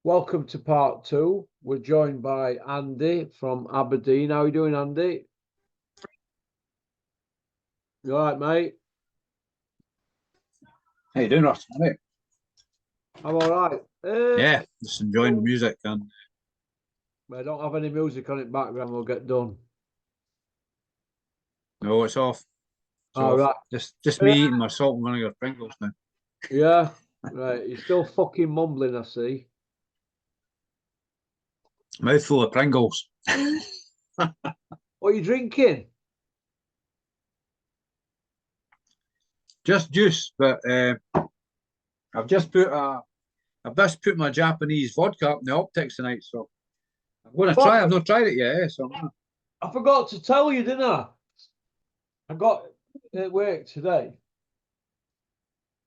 Welcome to part two. We're joined by Andy from Aberdeen. How are you doing, Andy? You all right, mate? How you doing, Ross? I'm all right. Yeah, just enjoying the music and I don't have any music on it background. We'll get done. no, it's off. It's All off. right. Just me eating my salt and vinegar Pringles now. Yeah. Right. You're still fucking mumbling, I see. Mouthful of Pringles. What are you drinking? Just juice, but I've just put my Japanese vodka up in the optics tonight, so I'm going to try. I've not tried it yet, so I forgot to tell you, didn't I? I got at work today.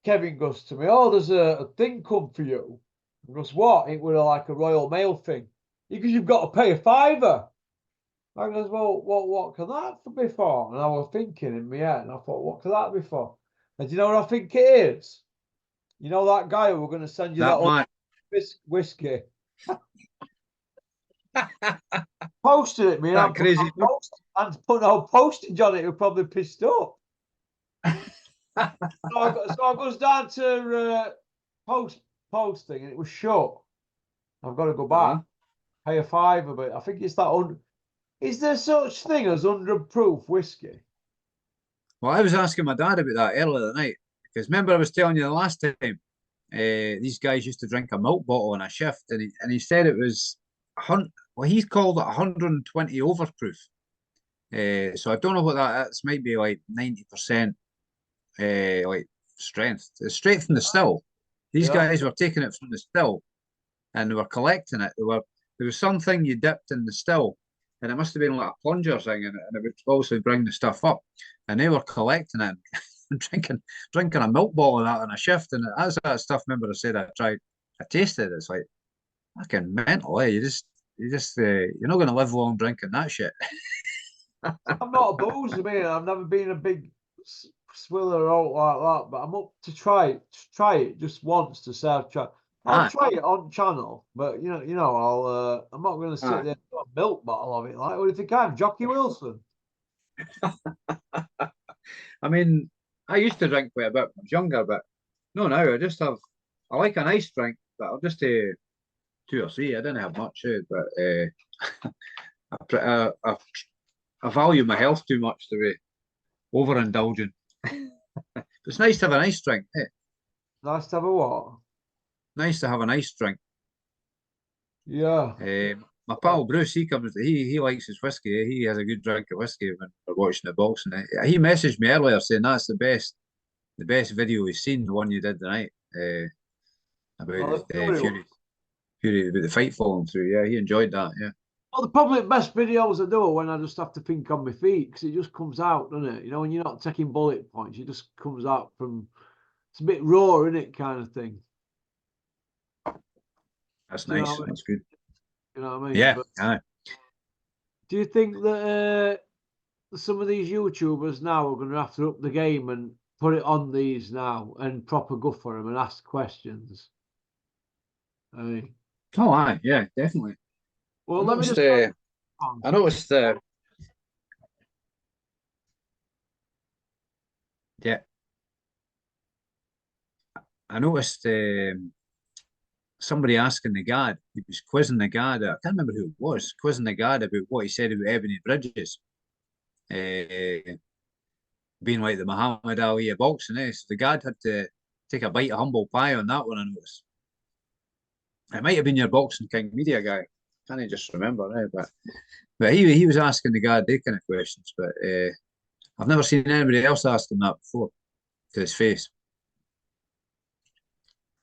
Kevin goes to me, "Oh, there's a thing come for you." He goes, "What?" It was like a Royal Mail thing. Because you've got to pay a fiver. I goes, "Well, what can that be for?" And I was thinking in my head, and I thought, what could that be for? And do you know what I think it is? You know that guy who we're going to send you that that man. whiskey? Posted it, me, and That crazy. and put no postage on it. Who probably pissed up. So I goes down to posting, and it was shut. I've got to go back, pay a fiver, but I think it's that. Is there such thing as 100 proof whiskey? Well, I was asking my dad about that earlier tonight because remember I was telling you the last time these guys used to drink a milk bottle on a shift, and he said it was 100. Well, he's called it 120 overproof. So I don't know what that is. Might be like 90%, like strength. It's straight from the still. These guys were taking it from the still, and they were collecting it. There was something you dipped in the still, and it must have been like a plunger thing, and it would also bring the stuff up. And they were collecting it and drinking a milk bottle of that on a shift. And as that stuff, remember I said I tasted it. It's like fucking mental, eh? You're not going to live long drinking that shit. I'm not a boozer, man. I've never been a big swiller out like that, but I'm up to try it just once to say I've tried. I'll try it on channel, but I'm not going to sit there and put a milk bottle of it. Like, what do you think I'm, Jockey Wilson? I mean, I used to drink quite a bit when I was younger, but no, now I like a nice drink, but I'll just take 2 or 3. I didn't have much, but I value my health too much to be overindulgent. It's nice to have a nice drink. Eh? Nice to have a what? Nice to have a nice drink. Yeah. My pal Bruce, he likes his whiskey. He has a good drink of whiskey when we're watching the boxing. He messaged me earlier saying that's the best video he's seen, the one you did tonight, about Fury, about the fight falling through. Yeah, he enjoyed that. Yeah. Well, the probably best videos I do are when I just have to think on my feet because it just comes out, doesn't it? You know, when you're not taking bullet points, it just comes out from. It's a bit raw, isn't it, kind of thing. That's nice. That's good. You know what I mean? Yeah. But do you think that some of these YouTubers now are going to have to up the game and put it on these now and proper go for them and ask questions? Oh, aye, yeah, definitely. Well, let me just. I noticed. Yeah, I noticed somebody asking the guard. He was quizzing the guard. I can't remember who it was. Quizzing the guard about what he said about Ebony Bridges, being like the Muhammad Ali of boxing. So the guard had to take a bite of humble pie on that one. I noticed. It might have been your Boxing King media guy. Can't I just remember, but he was asking the guard they kind of questions. But I've never seen anybody else ask him that before to his face.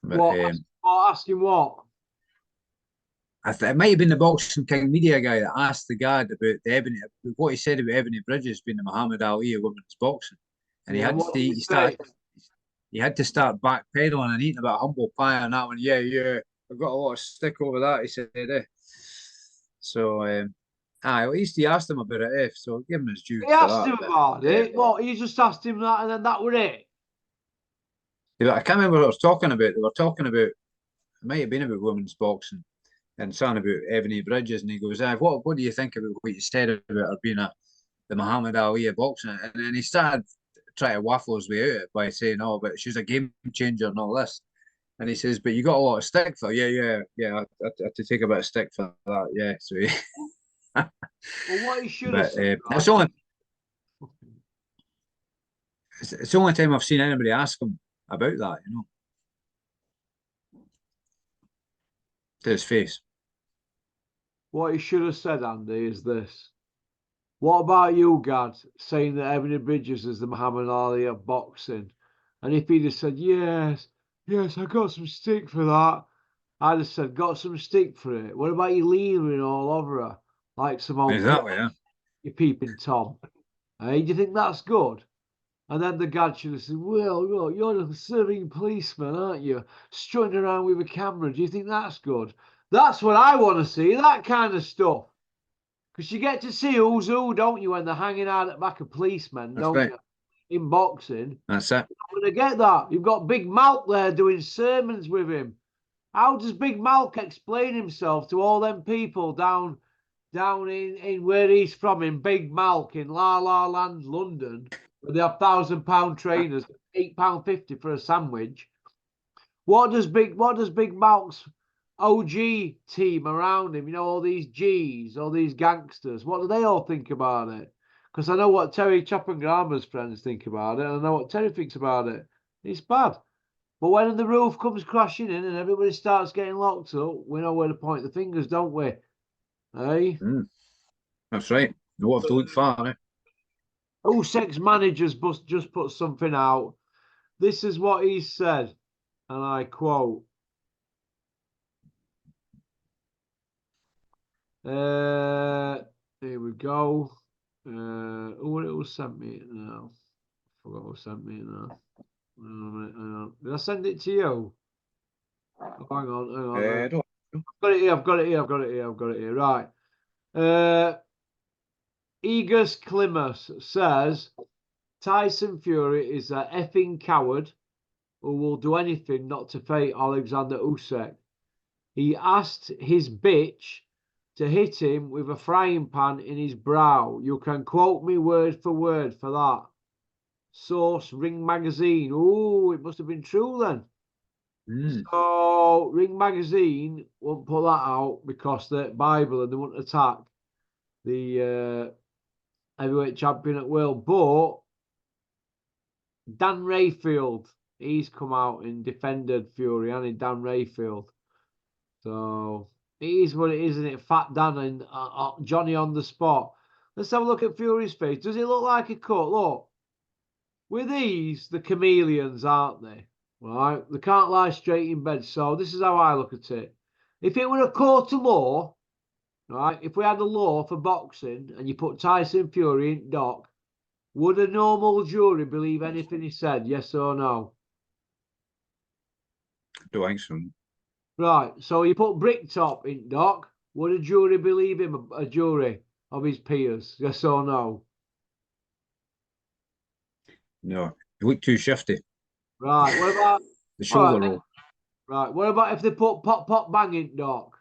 But, asking what? It might have been the Boxing King media guy that asked the guard about what he said about Ebony Bridges being the Muhammad Ali of women's boxing, and he had to start backpedaling and eating about humble pie on that one. Yeah, I've got a lot of stick over that. He said, So, at least he asked him about it. So give him his due. He asked him about it. What? He just asked him that, and then that was it. I can't remember what I was talking about. They were talking about might have been about women's boxing and something about Ebony Bridges, and he goes, what do you think about what you said about her being the Muhammad Ali of boxing? And then he started trying to waffle his way out of it by saying, oh, but she's a game changer and all this. And he says, but you got a lot of stick for it. Yeah. I had to take a bit of stick for that. Yeah. So, Well, what he should have but said, it's right? the only time I've seen anybody ask him about that, to his face. What he should have said, Andy, is this. What about you, Gad, saying that Ebony Bridges is the Muhammad Ali of boxing? And if he'd have said, yes, I got some stick for that, I'd have said, got some stick for it. What about you leering all over her like some old Exactly, yeah. you peeping Tom? Hey, do you think that's good? And then the Gad should have said, well, you're a serving policeman, aren't you? Strutting around with a camera. Do you think that's good? That's what I want to see, that kind of stuff. Because you get to see who's who, don't you, when they're hanging out at the back of policemen, That's don't right. you? In boxing. That's it. I'm going to get that. You've got Big Malk there doing sermons with him. How does Big Malk explain himself to all them people down in where he's from, in Big Malk, in La La Land, London, where they have £1,000 trainers, £8.50 for a sandwich? What does Big Malk's OG team around him, all these G's, all these gangsters, what do they all think about it? Because I know what Terry Choppengrammer's friends think about it, and I know what Terry thinks about it. It's bad. But when the roof comes crashing in and everybody starts getting locked up, we know where to point the fingers, don't we? Hey? That's right. You won't have to look far, eh? Usyk's managers just put something out. This is what he said, and I quote, here we go. Who sent me it now? I forgot who sent me it now. Hang on. Did I send it to you? Oh, hang on. I've got it here. Right. Egus Klimas says Tyson Fury is a effing coward who will do anything not to fight Oleksandr Usyk. He asked his bitch to hit him with a frying pan in his brow. You can quote me word for word for that. Source Ring Magazine. Oh, it must have been true then. So Ring Magazine won't put that out because the Bible and they won't attack the heavyweight champion at will. But Dan Rayfield, he's come out and defended Fury, and Dan Rayfield. So it is what it is, isn't it? Fat Dan and Johnny on the spot. Let's have a look at Fury's face. Does it look like a cut? Look. With these, the chameleons, aren't they? Right? They can't lie straight in bed. So this is how I look at it. If it were a court of law, right? If we had a law for boxing and you put Tyson Fury in dock, would a normal jury believe anything he said? Yes or no? Don't think so. Right. So you put Bricktop in dock. Would a jury believe him? A jury of his peers? Yes or no? No, you look too shifty. Right. What about the shoulder roll? Right. What about if they put Pop Bang in dock?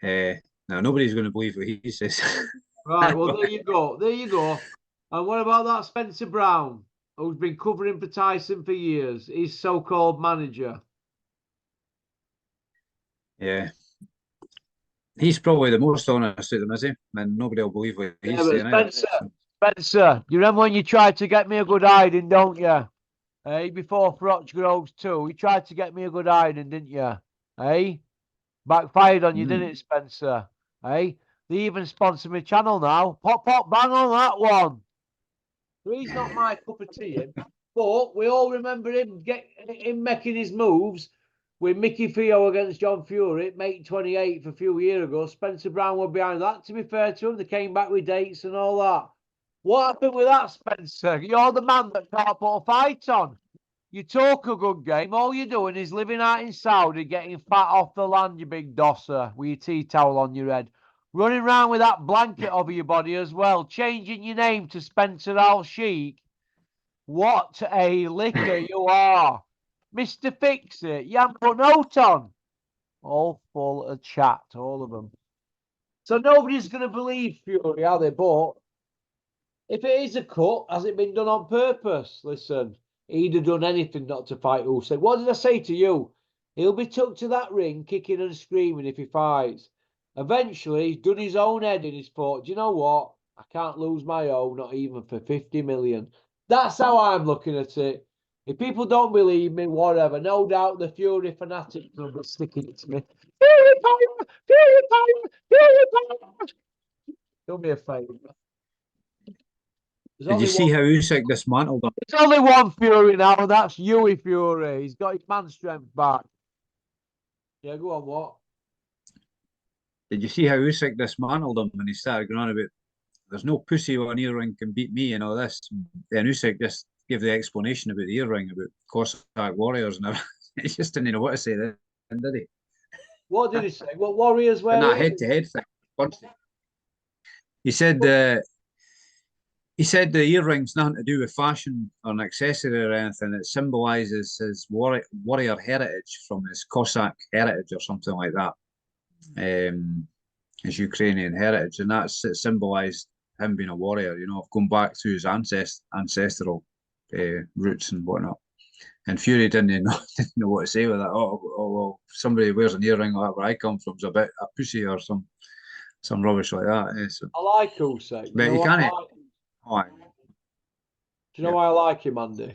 Now nobody's going to believe what he says. Right. Well, there you go. And what about that Spencer Brown, who's been covering for Tyson for years? His so-called manager. Yeah. He's probably the most honest of them, is he? And nobody will believe what he's saying. Spencer, you remember when you tried to get me a good hiding, don't you? Hey, before Froch Groves 2, you tried to get me a good hiding, didn't you? Hey? Backfired on you, didn't it, Spencer? Hey? They even sponsor my channel now. Pop, bang on that one. So he's not my cup of tea, but we all remember him making his moves with Mickey Fio against John Fury, May 28th a few years ago. Spencer Brown were behind that. To be fair to him, they came back with dates and all that. What happened with that, Spencer? You're the man that can't put a fight on. You talk a good game. All you're doing is living out in Saudi, getting fat off the land, you big dosser, with your tea towel on your head. Running around with that blanket over your body as well. Changing your name to Spencer Al Sheik. What a licker you are. Mr. Fix It, you haven't put note on. All full of chat, all of them. So nobody's going to believe Fury, are they? But if it is a cut, has it been done on purpose? Listen, he'd have done anything not to fight Usyk. What did I say to you? He'll be took to that ring, kicking and screaming if he fights. Eventually, he's done his own head in his thought, do you know what? I can't lose my own, not even for 50 million. That's how I'm looking at it. If people don't believe me, whatever. No doubt the Fury fanatics will be sticking it to me. Fury power! Fury power! Fury power! Do me a favour. Did you see how Usyk dismantled him? There's only one Fury now, and that's Yui Fury. He's got his man strength back. Yeah, go on, what? Did you see how Usyk dismantled him when he started going on about there's no pussy on earring can beat me and all this? Then Usyk just gave the explanation about the earring, about Cossack warriors and everything. He just didn't know what to say then, did he? What did he say? What warriors were And that he? head-to-head thing. He said the earring's nothing to do with fashion or an accessory or anything. It symbolises his warrior heritage from his Cossack heritage or something like that. His Ukrainian heritage, and that's it symbolised him being a warrior, you know, going back to his ancestral roots and whatnot. And Fury didn't know what to say with that. Oh, well, somebody wears an earring like where I come from is a bit a pussy or some rubbish like that. So. I like Usyk. But you can't. Do you know why I like him, Andy?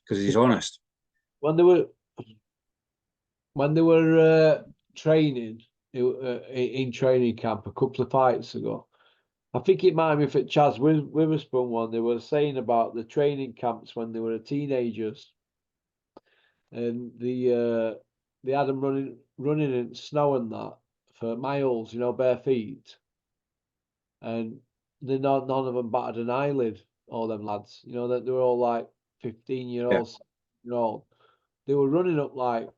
Because he's honest. When they were training in training camp a couple of fights ago, I think it might be for Chaz Witherspoon one. They were saying about the training camps when they were teenagers, and they had them running in snow and that for miles, you know, bare feet, and none of them batted an eyelid. All them lads, you know, that they were all like 15-year-olds, you know, they were running up like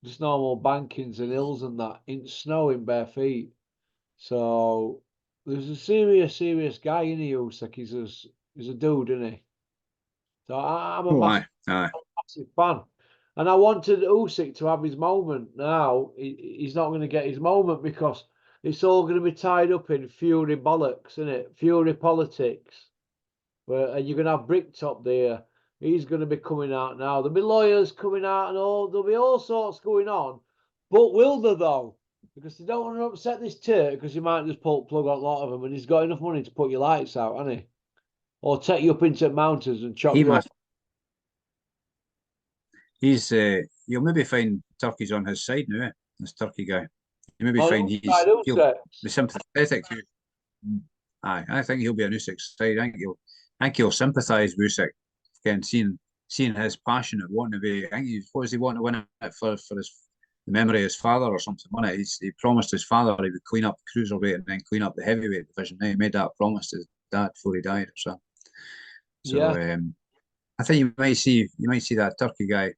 just normal bankings and hills and that in snow in bare feet. So there's a serious guy in the Usyk. He's a dude, isn't he? So I'm a massive fan. And I wanted Usyk to have his moment. Now he's not going to get his moment because it's all going to be tied up in Fury bollocks, isn't it? Fury politics. And you're going to have Bricktop there. He's going to be coming out now. There'll be lawyers coming out and there'll be all sorts going on. But will there, though? Because they don't want to upset this Turk because he might just pull plug on a lot of them and he's got enough money to put your lights out, hasn't he? Or take you up into mountains and chop you up. You'll maybe find Turkey's on his side now, this Turkey guy. You maybe find he'll be sympathetic to you. Aye, I think he'll be on Usyk's side. I think he'll sympathise with Usyk, again, seeing his passion at wanting to be. I think what does he want to win it for the memory of his father or something? Wasn't it? He promised his father he would clean up the cruiserweight and then clean up the heavyweight division. He made that promise to his dad before he died. So yeah. I think you might see that Turkey guy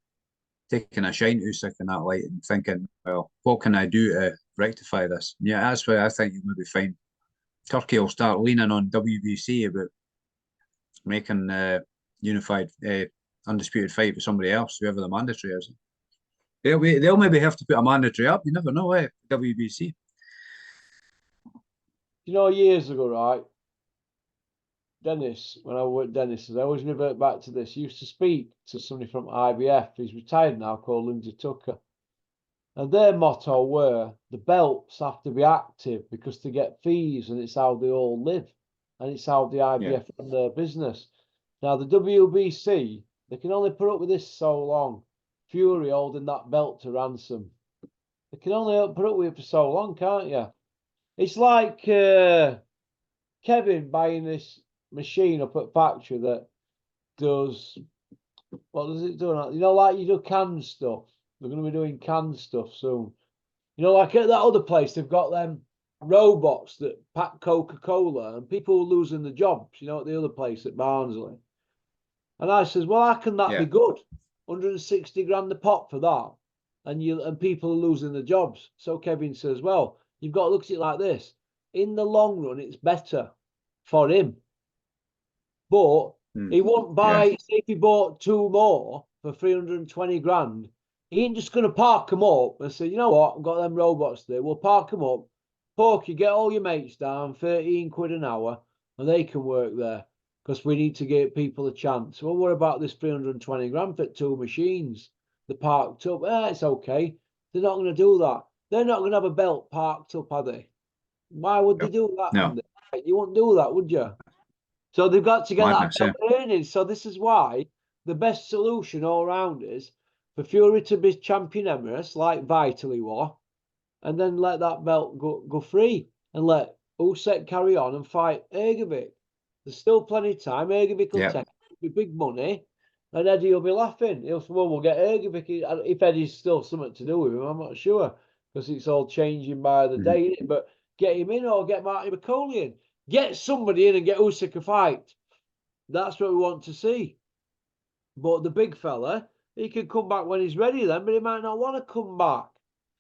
taking a shine to Usyk in that light and thinking, well, what can I do to rectify this? Yeah, that's why I think you'll maybe find Turkey will start leaning on WBC about making unified undisputed fight with somebody else, whoever the mandatory is. They'll maybe have to put a mandatory up. You never know, WBC. You know, years ago, right? Dennis, when I worked Dennis, I always revert back to this. He used to speak to somebody from IBF. He's retired now, called Lindsay Tucker. And their motto were the belts have to be active because they get fees and it's how they all live. And it's how the IBF run their business. Now, the WBC, they can only put up with this so long. Fury holding that belt to ransom. They can only put up with it for so long, can't you? It's like Kevin buying this machine up at factory that does, what does it do? You know, like you do canned stuff. They're going to be doing canned stuff soon. You know, like at that other place, they've got them robots that pack Coca-Cola and people are losing the jobs, you know, at the other place at Barnsley. And I says, well, how can that be good? 160 grand a pop for that. And people are losing the jobs. So Kevin says, well, you've got to look at it like this. In the long run, it's better for him. But He won't buy, say if he bought 2 more for 320 grand, he ain't just going to park them up and say, you know what, I've got them robots there, we'll park them up, Porky, get all your mates down, 13 quid an hour, and they can work there, because we need to give people a chance. Well, what about this 320 grand for 2 machines? They're parked up, it's okay. They're not going to do that. They're not going to have a belt parked up, are they? Why would they do that? No. You wouldn't do that, would you? So they've got to get Madness, that earning. So this is why the best solution all round is for Fury to be champion Emirates, like Vitally was, and then let that belt go free and let Usyk carry on and fight Ergovic. There's still plenty of time. Ergovic will take it. It'll be big money, and Eddie will be laughing. He'll say, well, we'll get Ergovic. If Eddie's still something to do with him, I'm not sure, because it's all changing by the day, isn't it? But get him in or get Marty McCauley in. Get somebody in and get Usyk a fight. That's what we want to see. But the big fella, he can come back when he's ready then, but he might not want to come back.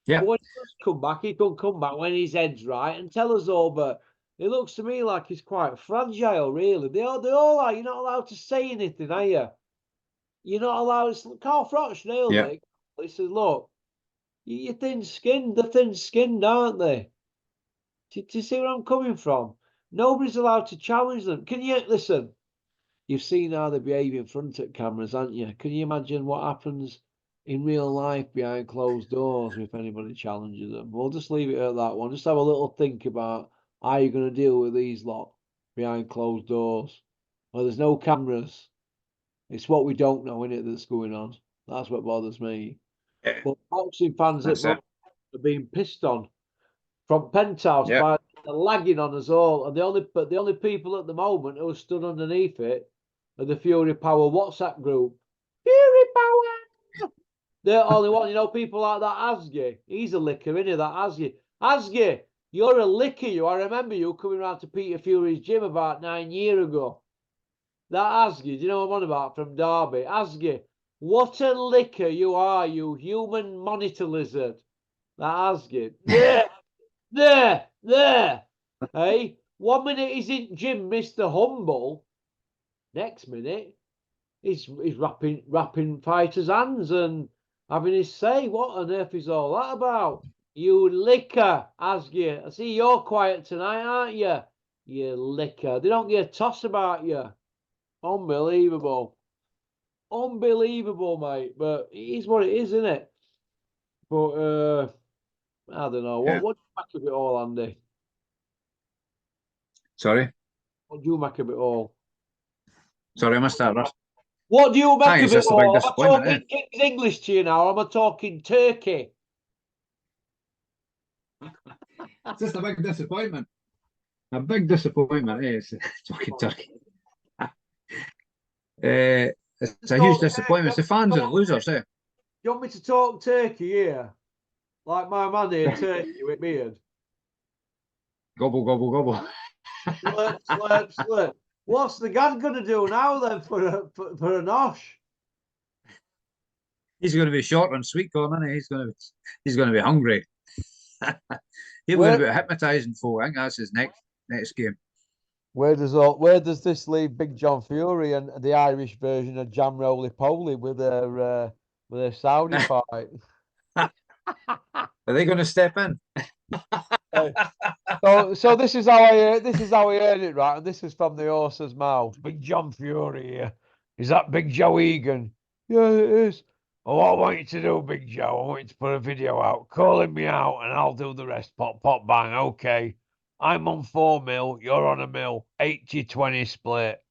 Yeah. But when he does come back, he can come back when his head's right and tell us all. But it looks to me like he's quite fragile, really. They all are. You're not allowed to say anything, are you? You're not allowed. Carl Froch nailed it. He said, look, you're thin-skinned. They're thin-skinned, aren't they? Do you see where I'm coming from? Nobody's allowed to challenge them. Can you listen? You've seen how they behave in front of cameras, haven't you? Can you imagine what happens in real life behind closed doors if anybody challenges them? We'll just leave it at that one. Just have a little think about how you're going to deal with these lot behind closed doors. Well, there's no cameras. It's what we don't know in it that's going on. That's what bothers me. But boxing fans are being pissed on from Penthouse by lagging on us all, and the only people at the moment who are stood underneath it are the Fury Power WhatsApp group. Fury Power. They're only one, people like that Asgi. He's a licker, isn't he? That Asgi. Asgi, you're a licker. I remember you coming round to Peter Fury's gym about 9 years ago. That Asgi, do you know what I'm on about from Derby? Asgi, what a licker you are, you human monitor lizard. That Asgi. There. Hey, 1 minute he's in gym, Mr. Humble. Next minute, he's wrapping fighters' hands and having his say. What on earth is all that about? You licker, Asgi. I see you're quiet tonight, aren't you? You licker. They don't get a toss about you. Unbelievable. Unbelievable, mate. But it is what it is, isn't it? But I don't know. What do you make of it all, Andy? Sorry? What do you make of it all? Sorry, I missed that, Russ. What do you make of it all? Am I talking King's English to you now, or am I talking Turkey? It's just a big disappointment. A big disappointment, it's talking Turkey. It's a huge disappointment. It's the fans and the losers, eh? You want me to talk Turkey here? Like my man here, Turkey with beard. Gobble, gobble, gobble. Slurp. What's the guy going to do now then for a nosh? He's going to be short on sweet corn, isn't he? He's going to be hungry. He'll be about hypnotising folk. I think that's his next game. Where does this leave Big John Fury and the Irish version of Jam Roly Poly with their Saudi fight? Are they going to step in? So this is how I heard it, right? And this is from the horse's mouth. Big John Fury here. Is that Big Joe Egan? Yeah, it is. Oh, what I want you to do, Big Joe, I want you to put a video out, calling me out, and I'll do the rest. Pop, pop, bang. Okay. I'm on 4 mil, you're on 1 mil. 80-20 split.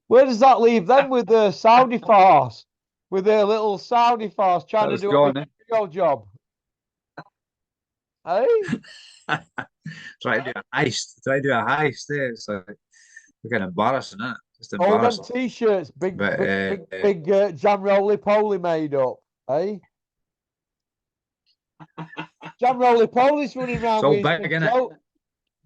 Where does that leave them with the Saudi farce? With their little Saudi farce trying to do a video job? Hey? Try to do a heist. It's like kind of embarrassing, isn't it? Just embarrassing. Them t-shirts, big Jam Roly Poly made up, eh? Jam Roly Poly's running around with his big Joe,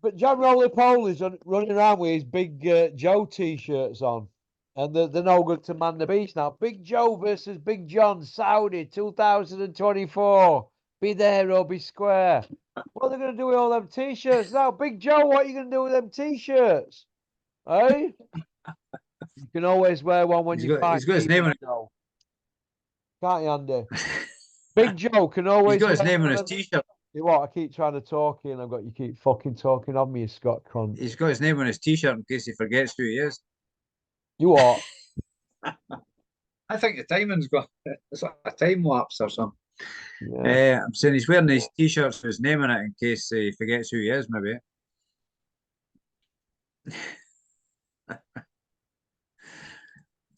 but Jam Roly Poly's running around with his big Joe t-shirts on, and they're no good to man the beast now. Big Joe versus Big John, Saudi 2024. Be there or be square. What are they going to do with all them T-shirts now? Big Joe, what are you going to do with them T-shirts? Eh? You can always wear one when you fight he's got his me, name Big on it. Joe. Can't you, Andy? Big Joe can always He's got his wear name on one his of them. t-shirt. You what? I keep trying to talk you, and I've got you keep fucking talking on me, you Scott cunt. He's got his name on his t-shirt in case he forgets who he is. You what? I think the timing's got it's like a time lapse or something. Yeah. I'm saying he's wearing these t-shirts with his name on it in case he forgets who he is, maybe.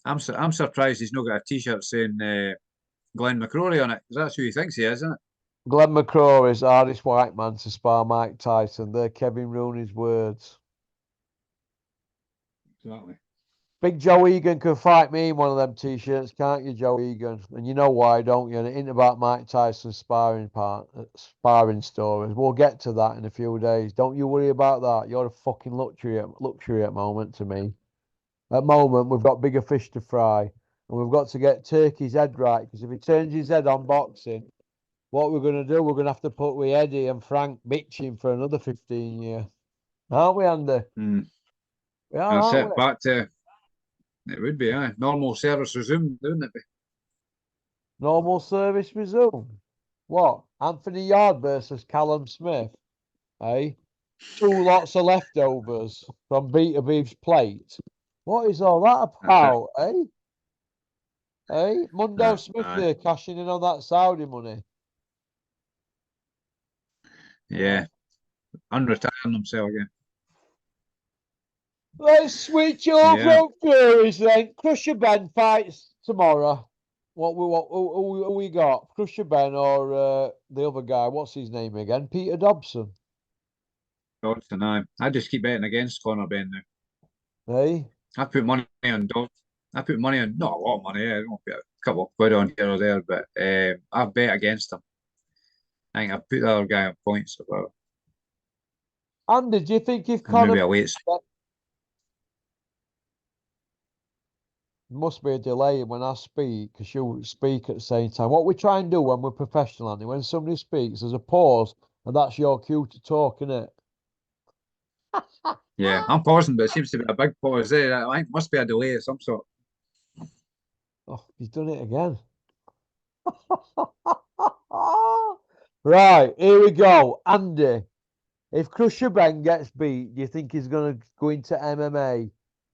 I'm surprised he's not got a t-shirt saying Glenn McCrory on it, because that's who he thinks he is, isn't it? Glenn McCrory is the hardest white man to spar Mike Tyson. They're Kevin Rooney's words. Exactly. Big Joe Egan can fight me in one of them T-shirts, can't you, Joe Egan? And you know why, don't you? And it ain't about Mike Tyson's sparring stories. We'll get to that in a few days. Don't you worry about that. You're a fucking luxury at the moment to me. At the moment, we've got bigger fish to fry, and we've got to get Turkey's head right. Because if he turns his head on boxing, what we're going to do, we're going to have to put with Eddie and Frank bitching for another 15 years, aren't we, Andy? We are, That's aren't it. we? Back to it would be, aye. Normal service resumed, wouldn't it be? Normal service resumed. What? Anthony Yard versus Callum Smith, eh? Two lots of leftovers from Beta Beef's plate. What is all that That's it. about, eh? Eh? Mundo Smith Aye. there cashing in on that Saudi money. Yeah. Unretiring himself again. Let's switch over Yeah. on Furies then. Crusher Ben fights tomorrow. Who we got? Crusher Ben or the other guy? What's his name again? Peter Dobson. Dodson, aye. I just keep betting against Conor Benn now. Hey, I put money on Dodson. I put money on, not a lot of money, I don't put a couple of quid on here or there, but I've bet against him. I think I put the other guy on points or whatever. Andy, do you think if And Conor maybe a weight. must be a delay when I speak because you speak at the same time. What we try and do when we're professional, Andy, when somebody speaks, there's a pause, and that's your cue to talk, innit? Yeah, I'm pausing, but it seems to be a big pause there. I think it must be a delay of some sort. Oh, he's done it again. Right, here we go. Andy, if Crusher Ben gets beat, do you think he's going to go into MMA?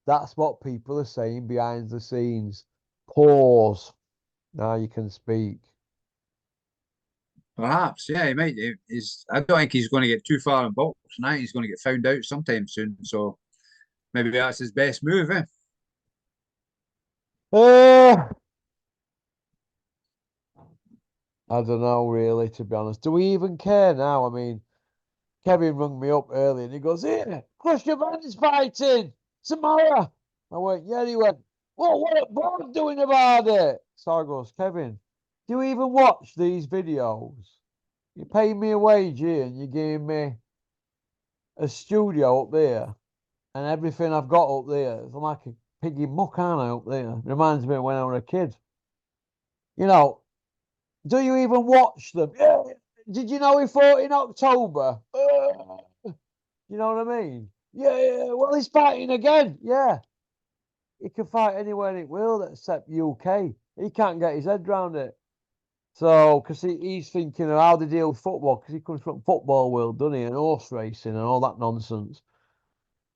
That's what people are saying behind the scenes. Pause. Now you can speak. Perhaps, yeah, he might. I don't think he's going to get too far in boxing. I think he's going to get found out sometime soon. So maybe that's his best move, eh? Uh, I don't know, really, to be honest. Do we even care now? I mean, Kevin rung me up early and he goes, "Here, Crusher Ben's fighting tomorrow." I went, "Yeah." He went, "Well, what are Bob doing about it?" So I goes, "Kevin, do you even watch these videos? You pay me a wage here and you give me a studio up there and everything I've got up there. I'm like a piggy muck, aren't I, up there? Reminds me of when I was a kid. You know, do you even watch them? Yeah. Did you know he fought in October? You know what I mean? Yeah, yeah. Well, he's fighting again. Yeah. He can fight anywhere in the world except UK. He can't get his head round it. So, because he's thinking of how they deal with football, because he comes from football world, doesn't he? And horse racing and all that nonsense.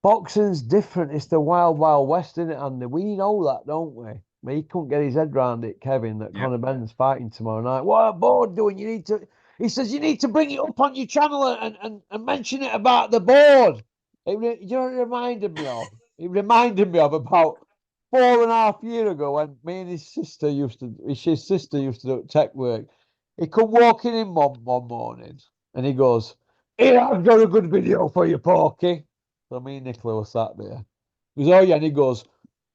Boxing's different. It's the wild, wild west, isn't it, Andy? We know that, don't we? But he couldn't get his head round it, Kevin, that Yep. Conor Benn's fighting tomorrow night. What are board doing? You need to. He says you need to bring it up on your channel and mention it about the board. You know what it reminded me of? It reminded me of about 4.5 years ago when me and his sister used to do tech work. He come walking in one morning and he goes, "Here, I've got a good video for you, Porky." So me and Nicola were sat there. He goes, "Oh yeah," and he goes,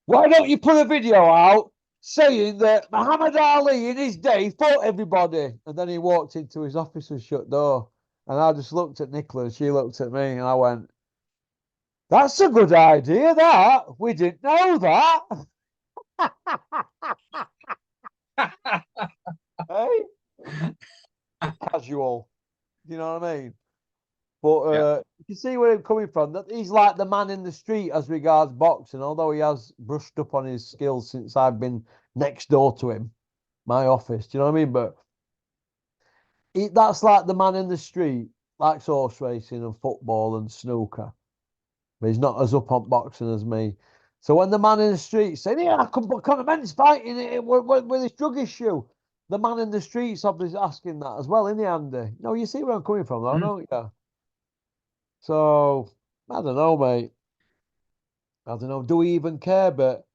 "Why don't you put a video out saying that Muhammad Ali in his day fought everybody?" And then he walked into his office and shut door. And I just looked at Nicola and she looked at me and I went, "That's a good idea, that. We didn't know that." Hey? casual. You know what I mean? But Yeah. you can see where I'm coming from. That he's like the man in the street as regards boxing, although he has brushed up on his skills since I've been next door to him, my office. Do you know what I mean? But that's like the man in the street, likes horse racing and football and snooker. But he's not as up on boxing as me. So when the man in the street saying, "Yeah, Conor Benn's fighting it with his drug issue," the man in the street's obviously asking that as well, isn't he, Andy? No, you see where I'm coming from, though, Mm. don't you? So I don't know, mate. I don't know. Do we even care? But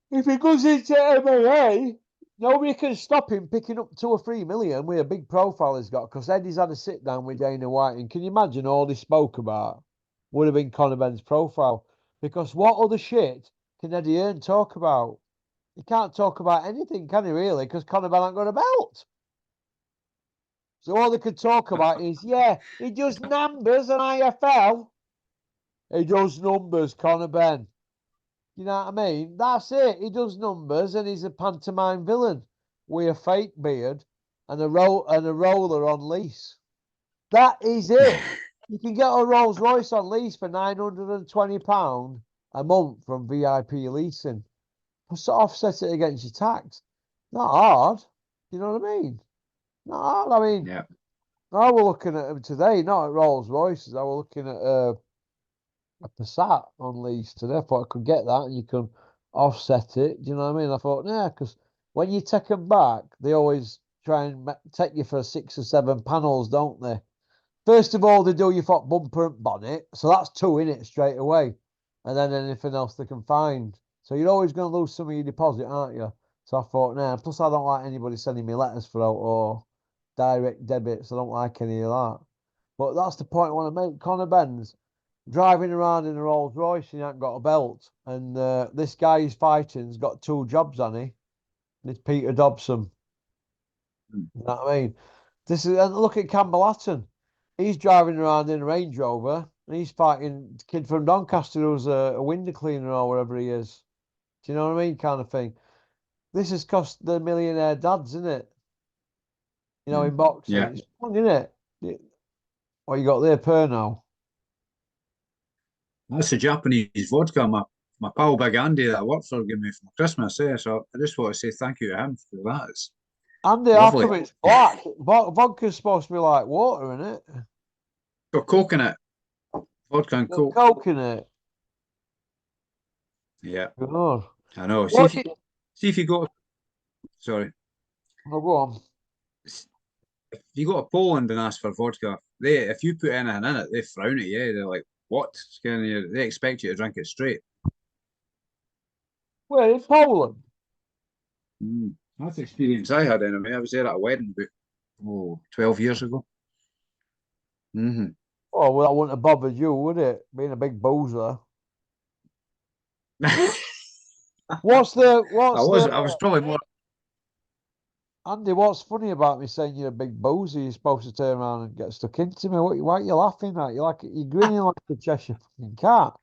if he goes into MMA, nobody can stop him picking up 2 or 3 million with a big profile he's got. Because Eddie's had a sit down with Dana White, and can you imagine all he spoke about would have been Conor Benn's profile? Because what other shit can Eddie Hearn talk about? He can't talk about anything, can he? Really? Because Conor Benn ain't got a belt. So all they could talk about is, yeah, he does numbers on IFL. He does numbers, Conor Benn. You know what I mean? That's it. He does numbers and he's a pantomime villain with a fake beard and a roller on lease. That is it. You can get a Rolls Royce on lease for £920 a month from VIP leasing. Just to offset it against your tax. Not hard. You know what I mean? Not hard. I mean, Yeah. I was looking at them today, not at Rolls Royces. I was looking at a Passat on lease today. I thought I could get that and you can offset it. Do you know what I mean? I thought, yeah, because when you take them back, they always try and take you for 6 or 7 panels, don't they? First of all, they do your front bumper and bonnet, so that's two in it straight away, and then anything else they can find. So you're always going to lose some of your deposit, aren't you? So I thought, nah. Plus, I don't like anybody sending me letters for out or direct debits. I don't like any of that. But that's the point I want to make. Conor Benn's driving around in a Rolls Royce and he ain't got a belt. And this guy he's fighting's got 2 jobs on he. It's Peter Dobson. Mm. You know what I mean? This is and look at Campbell Hatton. He's driving around in a Range Rover and he's fighting the kid from Doncaster who's a window cleaner or whatever he is. Do you know what I mean? Kind of thing. This has cost the millionaire dads, isn't it? You know, in boxing. Yeah. It's fun, isn't it? What you got there, Perno? That's the Japanese vodka my pal Big Andy that I worked for gave me for Christmas. So I just want to say thank you to him for that. It's Andy, how lovely. come it's black? Vodka's supposed to be like water, isn't it? For coconut, vodka and Got coke. coke in it. Yeah, God. I know. What did See if you go. Sorry, oh, go on. if you go to Poland and ask for vodka, they if you put anything in it, they frown at you. They're like, "What? They expect you to drink it straight." Where in Poland? Mm. That's the experience I had anyway. I was there at a wedding about 12 years ago. Hmm. Oh, well, that wouldn't have bothered you, would it? Being a big boozer. I What's was the I was probably more. Andy, what's funny about me saying you're a big boozer? You're supposed to turn around and get stuck into me. Why are you laughing at? You're grinning like a Cheshire fucking cat.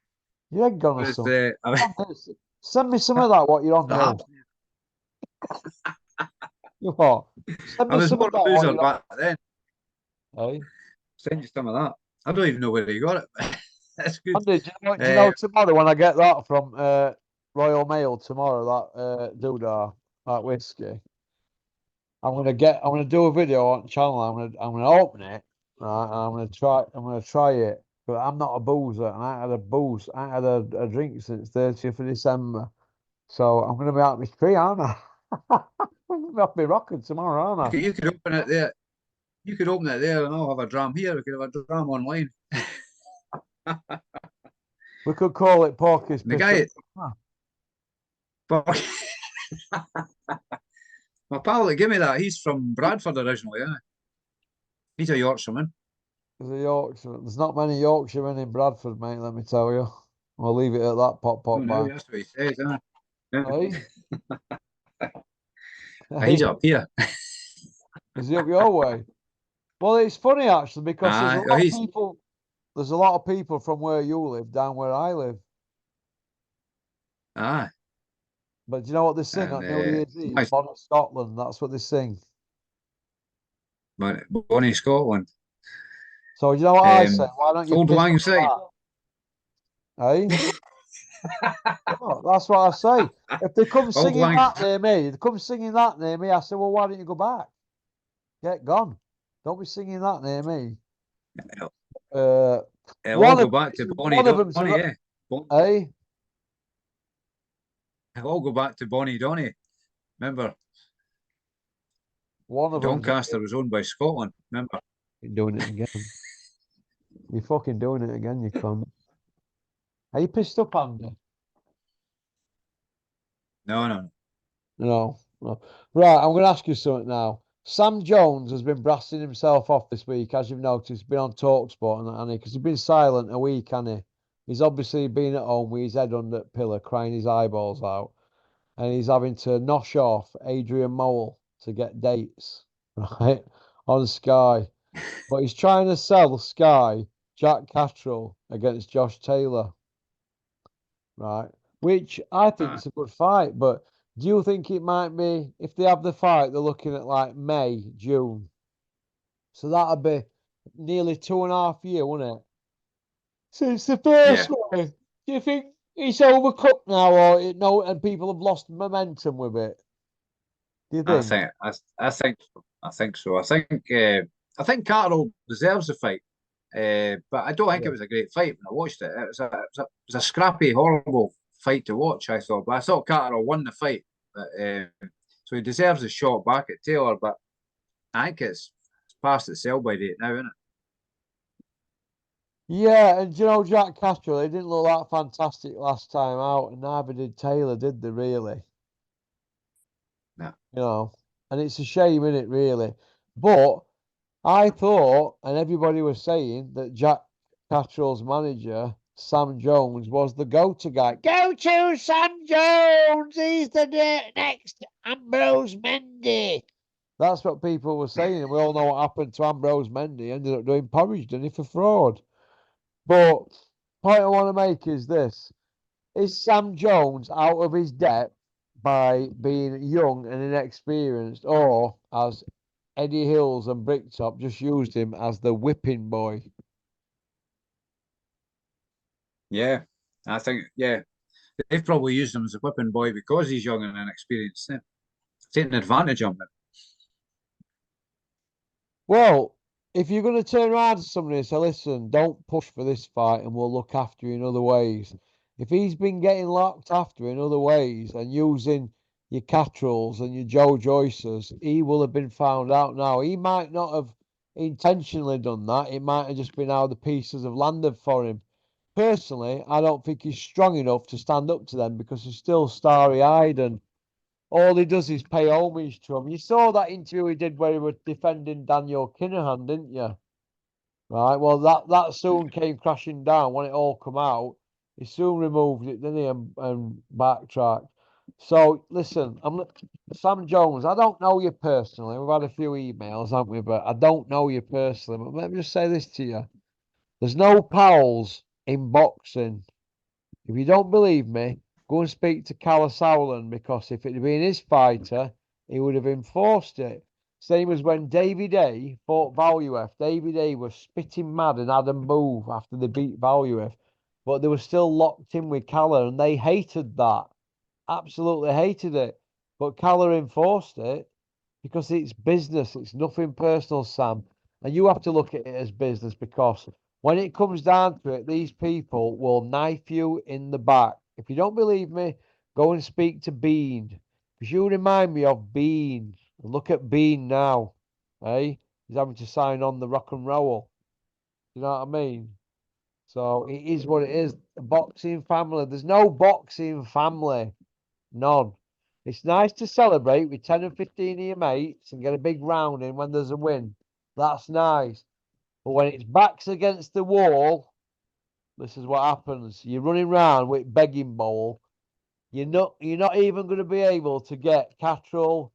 Your head gone or Was something. I was, Send me some of that, what you're on now. perhaps You what? Send I me was some more of a that, what boozer you're on. back then. Hey? Send you some of that. I don't even know where he got it. That's good. Andy, do you Uh, know tomorrow when I get that from Royal Mail tomorrow, that doodah, that whiskey, I'm gonna do a video on the channel. I'm gonna open it, right? And I'm gonna try it. But I'm not a boozer and I ain't had a booze, I ain't had a drink since 30th of December. So I'm gonna be out my tree, aren't I? I'm gonna be rocking tomorrow, aren't I? you could open it there. You could open it there, and I'll have a dram here. We could have a dram online. We could call it Porky's The piss up. guy, fuck, my pal that gave me that, he's from Bradford originally. Yeah, he's a Yorkshireman. There's a Yorkshire. There's not many Yorkshiremen in Bradford, mate, let me tell you. I'll leave it at that, pop, Oh pop, no, bang. that's what he says. Yeah. Hey? He's Hey, up here. is he up your way? Well, it's funny actually because He's there's a lot of people from where you live down where I live. ah, But do you know what they sing and on New Year's Eve? nice. Bonnet Scotland, that's what they sing. Bonnie Scotland. So do you know what I say? Why don't you Old piss Lang off Syne. that? Eh? Oh, that's what I say. If they come Old singing Lang. that near me, they come singing that near me, I say, well, why don't you go back? Get gone. Don't be singing that near me. Uh, It'll all one of go back to Bonnie one of them's Donny, yeah. eh? It'll all go back to Bonnie Donny. Remember, One of them's Doncaster was owned by Scotland. Remember? doing it again. You're fucking doing it again, you cunt. Are you pissed up, Andy? No. No, no. Right, I'm going to ask you something now. Sam Jones has been brassing himself off this week, as you've noticed. He's been on TalkSport and that, hasn't he? Because he's been silent a week, hasn't he? He's obviously been at home with his head under the pillow, crying his eyeballs out. And he's having to nosh off Adrian Mole to get dates, right, on Sky. But he's trying to sell Sky Jack Catterall against Josh Taylor, right? Which I think is a good fight. But do you think it might be, if they have the fight, they're looking at like May, June? So that'd be nearly 2.5 years, wouldn't it? Since the first Yeah, one. Do you think it's overcooked now, or no? And people have lost momentum with it? Do you I think? think I think so. I think so. I think Carterall deserves the fight. But I don't think it Yeah. was a great fight when I watched it. It was a scrappy, horrible fight to watch, I thought. But I thought Carterall won the fight. But, so he deserves a shot back at Taylor. But I think it's past its sell by date now, isn't it? Yeah, and do you know Jack Catterall, he didn't look that fantastic last time out, and neither did Taylor, did they really? No. You know, and it's a shame, isn't it, really? But I thought, and everybody was saying, that Jack Catterall's manager, Sam Jones, was the go-to guy. Go to Sam Jones! He's the next Ambrose Mendy. That's what people were saying, and we all know what happened to Ambrose Mendy. He ended up doing porridge, didn't he, for fraud? But point I want to make is this. Is Sam Jones out of his depth by being young and inexperienced, or as Eddie Hills and Bricktop just used him as the whipping boy? Yeah. Yeah. They've probably used him as a whipping boy because he's young and inexperienced. Yeah. Taking advantage of him. Well, if you're going to turn around to somebody and say, listen, don't push for this fight and we'll look after you in other ways. If he's been getting looked after in other ways and using your Cattralls and your Joe Joyces, he will have been found out now. He might not have intentionally done that. It might have just been how the pieces have landed for him. Personally, I don't think he's strong enough to stand up to them because he's still starry-eyed and all he does is pay homage to him. You saw that interview he did where he was defending Daniel Kinahan, didn't you? Right. Well, that soon came crashing down when it all come out. He soon removed it, didn't he, and backtracked. So listen, Sam Jones. I don't know you personally. We've had a few emails, haven't we? But I don't know you personally. But let me just say this to you: there's no pals in boxing. If you don't believe me, go and speak to Callum Sowland because if it had been his fighter, he would have enforced it. Same as when Davy Day fought Valuev. Davy Day was spitting mad and had a move after they beat Valuev, but they were still locked in with Callum and they hated that. Absolutely hated it. But Callum enforced it because it's business. It's nothing personal, Sam. And you have to look at it as business because when it comes down to it, these people will knife you in the back. If you don't believe me, go and speak to Bean. Because you remind me of Bean. Look at Bean now. Eh? He's having to sign on the rock and roll. You know what I mean? So it is what it is. A boxing family. There's no boxing family. None. It's nice to celebrate with 10 and 15 of your mates and get a big round in when there's a win. That's nice. But when it's backs against the wall, this is what happens. You're running around with begging bowl. You're not even going to be able to get Cattrall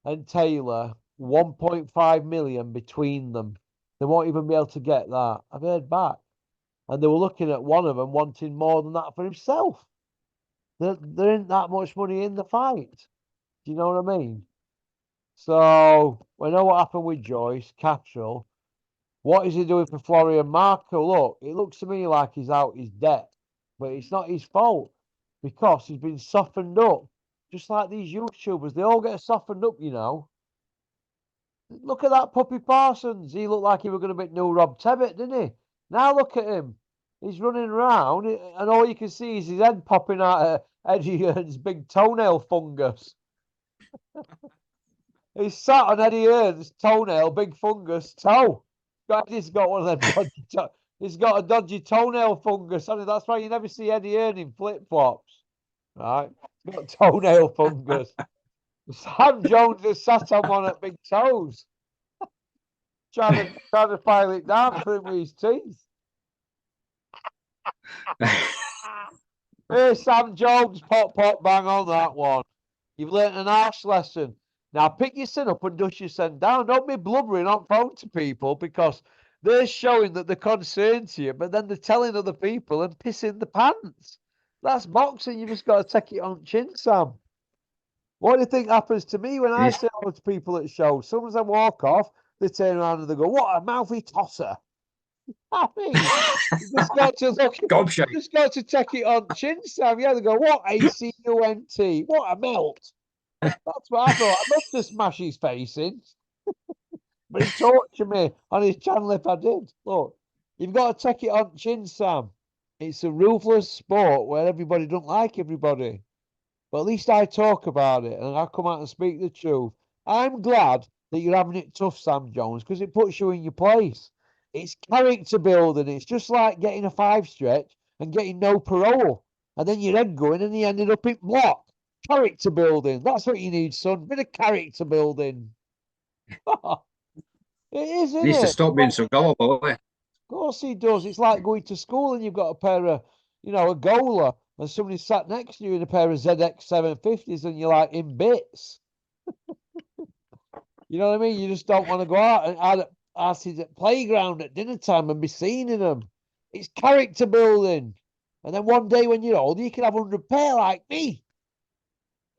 and Taylor 1.5 million between them. They won't even be able to get that. I've heard back. And they were looking at one of them wanting more than that for himself. There ain't that much money in the fight. Do you know what I mean? So we know what happened with Joyce, Cattrall. What is he doing for Florian Marco? Look, it looks to me like he's out his depth, but it's not his fault because he's been softened up. Just like these YouTubers, they all get softened up, you know. Look at that puppy Parsons. He looked like he was going to be new Rob Tebbett, didn't he? Now look at him. He's running around, and all you can see is his head popping out of Eddie Hearn's big toenail fungus. He's sat on Eddie Hearn's toenail, big fungus toe. He's got one of them dodgy he's got a dodgy toenail fungus. I mean, that's why you never see Eddie Hearn in flip-flops. Right? He's got toenail fungus. Sam Jones has sat on one at big toes. Trying to file it down for him with his teeth. Hey, Sam Jones, pop, bang on that one. You've learnt an arse lesson. Now pick your sin up and dust your sin down. Don't be blubbering on phone to people because they're showing that they're concerned to you, but then they're telling other people and pissing the pants. That's boxing. You just got to take it on chin, Sam. What do you think happens to me when I say hello to people at shows? Sometimes I walk off, they turn around and they go, "What a mouthy tosser." I mean, you just got to look, just got to take it on chin, Sam. Yeah, they go, "What a cunt? What a melt." That's what I thought. I'd love to smash his face in. But he tortured me on his channel if I did. Look, you've got to take it on chin, Sam. It's a ruthless sport where everybody don't like everybody. But at least I talk about it and I come out and speak the truth. I'm glad that you're having it tough, Sam Jones, because it puts you in your place. It's character building. It's just like getting a 5 stretch and getting no parole. And then your head going and you ended up in block. Character building. That's what you need, son. Bit of character building. It is, isn't He needs to it? stop being so gullible. Of course he does. It's like going to school and you've got a pair of, a goaler and somebody sat next to you in a pair of ZX 750s and you're like in bits. You know what I mean? You just don't want to go out and ask his playground at dinner time and be seen in them. It's character building. And then one day when you're older, you can have 100 pair like me.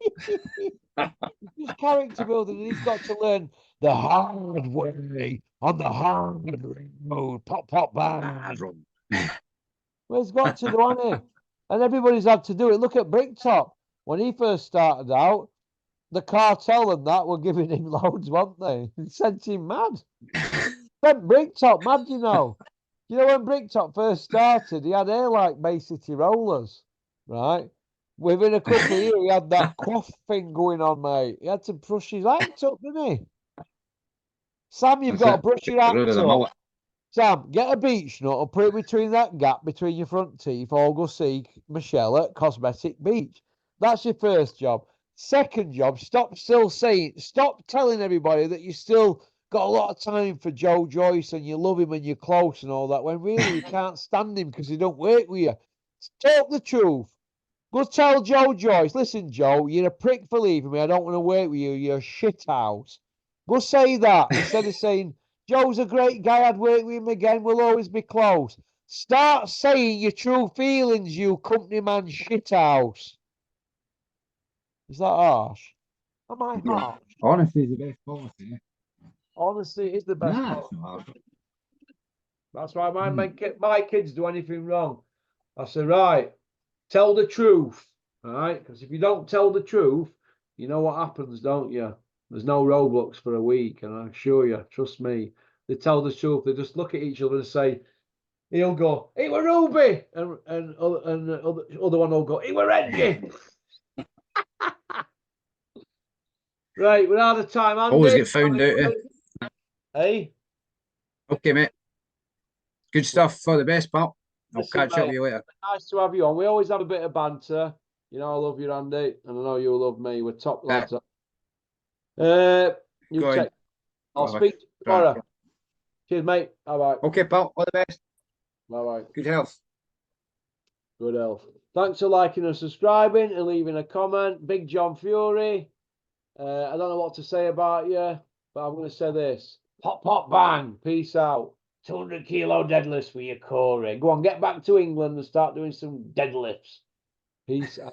It's character building, and he's got to learn the hard way on the hard road. Pop, bang. Well, he's got to do, hasn't he? And everybody's had to do it. Look at Bricktop. When he first started out, the cartel and that were giving him loads, weren't they? It sent him mad. Sent Bricktop mad, you know. You know, when Bricktop first started, he had hair like Bay City Rollers, right? Within a couple of years, he had that quaff thing going on, mate. He had to brush his act up, didn't he? Sam, you've got to brush your act up. Sam, get a beach nut and put it between that gap between your front teeth, or go see Michelle at Cosmetic Beach. That's your first job. Second job, stop telling everybody that you still got a lot of time for Joe Joyce and you love him and you're close and all that, when really you can't stand him because he don't work with you. Talk the truth. Go tell Joe Joyce, listen, Joe, you're a prick for leaving me. I don't want to work with you. You're a shit house. Go say that instead of saying, Joe's a great guy. I'd work with him again. We'll always be close. Start saying your true feelings, you company man shithouse. Is that harsh? Am I harsh? Honesty is the best policy. Honesty is the best policy. That's why my kids do anything wrong. I say, right, tell the truth. All right? Because if you don't tell the truth, you know what happens, don't you? There's no Roblox for a week, and I assure you, trust me, they tell the truth. They just look at each other and say, he'll go, "It were Ruby," and the other one will go, "It were Reggie." Right, we're out of time. Andy, always get found out. Hey. Okay, mate. Good stuff. For the best, pal. I'll catch up with you later. Nice to have you on. We always have a bit of banter. You know, I love you, Andy, and I know you love me. We're top lads. I'll speak to you tomorrow. Cheers, mate. Bye-bye. Okay, pal. All the best. Bye-bye. Good health. Good health. Thanks for liking and subscribing and leaving a comment. Big John Fury. I don't know what to say about you, but I'm going to say this. Pop, bang. Peace out. 200 kilo deadlifts for you, Corey. Go on, get back to England and start doing some deadlifts. Peace out.